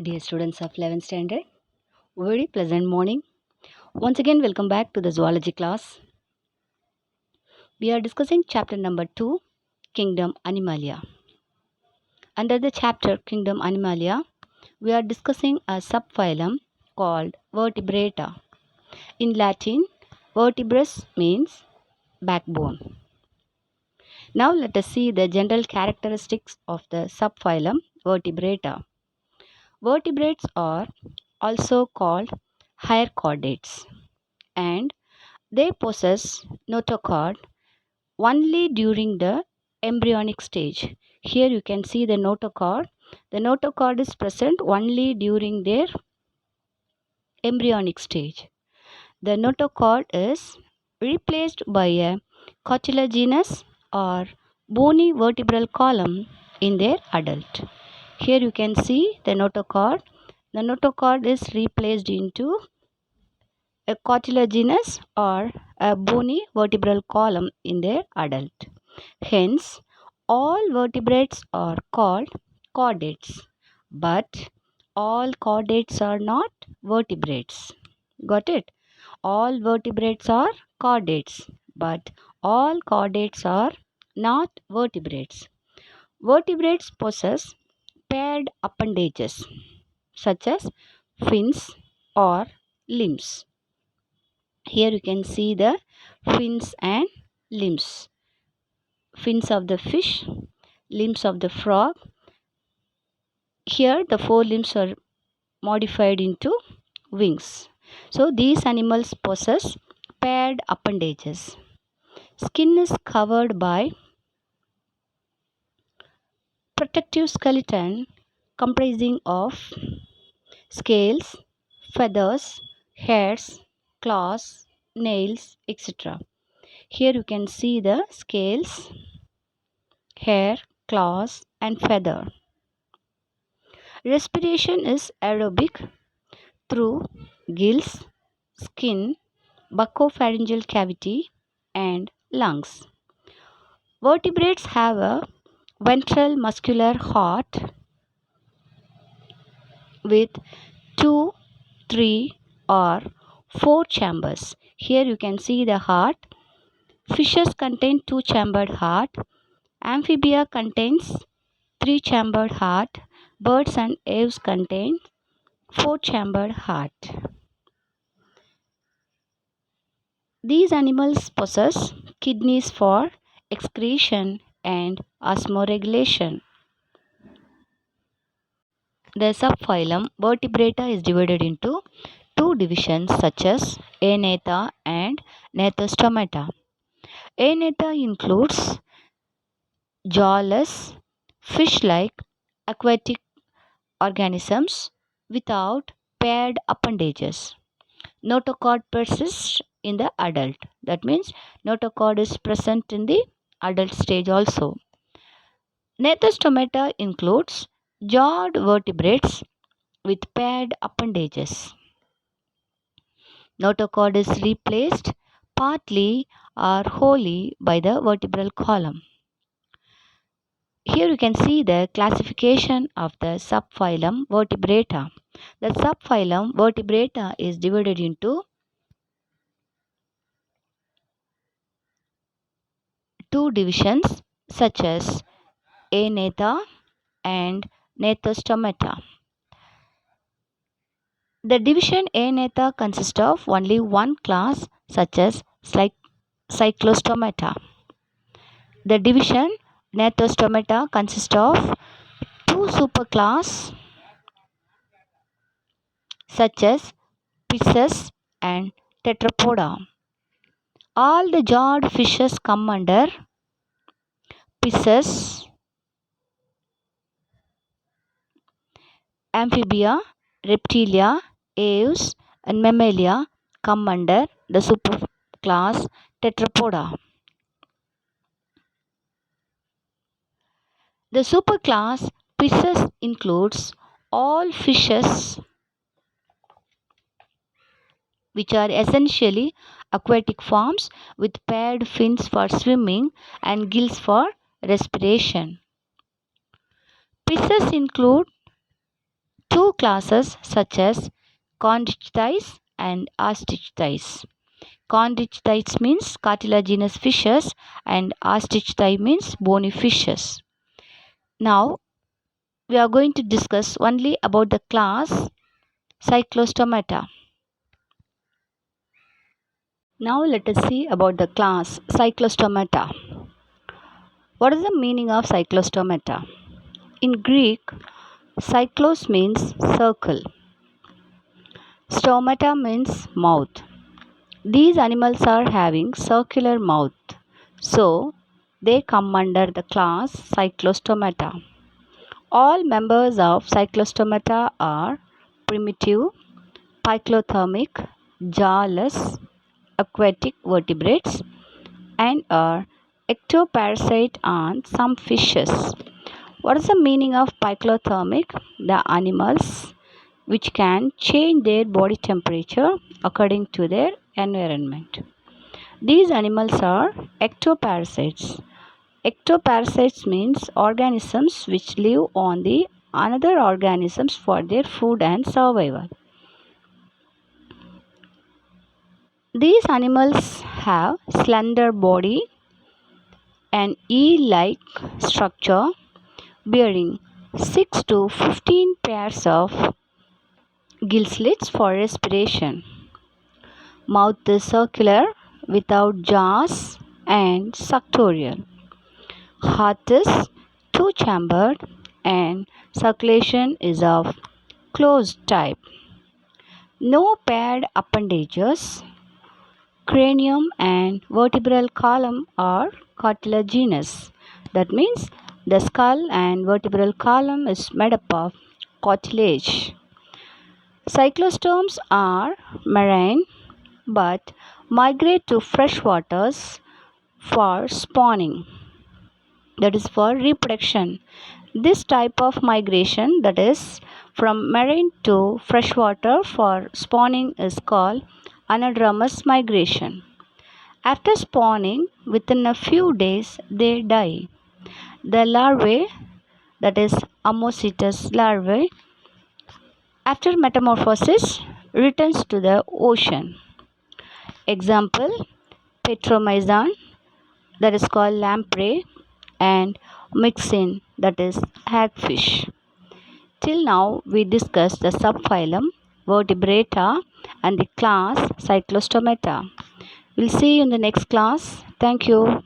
Dear students of 11th standard, very pleasant morning. Once again, welcome back to the zoology class. We are discussing chapter number 2, Kingdom Animalia. Under the chapter Kingdom Animalia, we are discussing a subphylum called Vertebrata. In Latin, vertebrus means backbone. Now let us see the general characteristics of the subphylum Vertebrata. Vertebrates are also called higher chordates and they possess notochord only during the embryonic stage. Here you can see the notochord. The notochord is present only during their embryonic stage. The notochord is replaced by a cartilaginous or bony vertebral column in their adult. Here you can see the notochord. The notochord is replaced into a cartilaginous or a bony vertebral column in their adult. Hence, all vertebrates are called chordates, but all chordates are not vertebrates. Got it? All vertebrates are chordates, but all chordates are not vertebrates. Vertebrates possess paired appendages such as fins or limbs. Here you can see the fins and limbs. Fins of the fish, limbs of the frog. Here the forelimbs are modified into wings. So these animals possess paired appendages. Skin is covered by protective skeleton comprising of scales, feathers, hairs, claws, nails, etc. Here you can see the scales, hair, claws, and feather. Respiration is aerobic through gills, skin, buccopharyngeal cavity, and lungs. Vertebrates have a ventral muscular heart with 2, 3, or 4 chambers. Here you can see the heart. Fishes contain 2-chambered heart. Amphibia contains 3-chambered heart. Birds and aves contain 4-chambered heart. These animals possess kidneys for excretion and osmoregulation. The subphylum Vertebrata is divided into two divisions such as Agnatha and Gnathostomata. Agnatha includes jawless, fish-like aquatic organisms without paired appendages. Notochord persists in the adult. That means notochord is present in the adult stage also. Gnathostomata includes jawed vertebrates with paired appendages. Notochord is replaced partly or wholly by the vertebral column. Here you can see the classification of the subphylum Vertebrata. The subphylum Vertebrata is divided into two divisions such as Agnatha and Gnathostomata. The division Agnatha consists of only one class such as Cyclostomata. The division Gnathostomata consists of two superclass such as Pisces and Tetrapoda. All the jawed fishes come under Pisces. Amphibia, reptilia, aves, and mammalia come under the superclass Tetrapoda. The superclass Pisces includes all fishes which are essentially aquatic forms with paired fins for swimming and gills for respiration. Pisces include two classes such as chondrichthyes and osteichthyes. Chondrichthyes means cartilaginous fishes and osteichthyes means bony fishes. Now we are going to discuss only about the class Cyclostomata. Now let us see about the class Cyclostomata. What is the meaning of Cyclostomata? In Greek, cyclos means circle. Stomata means mouth. These animals are having circular mouth, so they come under the class Cyclostomata. All members of Cyclostomata are primitive, phyclothermic, jawless, aquatic vertebrates and are ectoparasite on some fishes. What is the meaning of phyclothermic? The animals which can change their body temperature according to their environment. These animals are ectoparasites. Ectoparasites means organisms which live on the another organisms for their food and survival. These animals have slender body and eel-like structure bearing 6 to 15 pairs of gill slits for respiration. Mouth is circular without jaws and suctorial. Heart is two-chambered and circulation is of closed type. No paired appendages. Cranium and vertebral column are cartilaginous. That means the skull and vertebral column is made up of cartilage. Cyclostomes are marine but migrate to fresh waters for spawning, that is for reproduction. This type of migration, that is from marine to freshwater for spawning, is called anadromous migration. After spawning, within a few days they die. The larvae, that is Ammocetus larvae, after metamorphosis returns to the ocean. Example, Petromyzon, that is called lamprey, and Myxine, that is hagfish. Till now we discussed the subphylum Vertebrata and the class Cyclostomata. We'll see you in the next class. Thank you.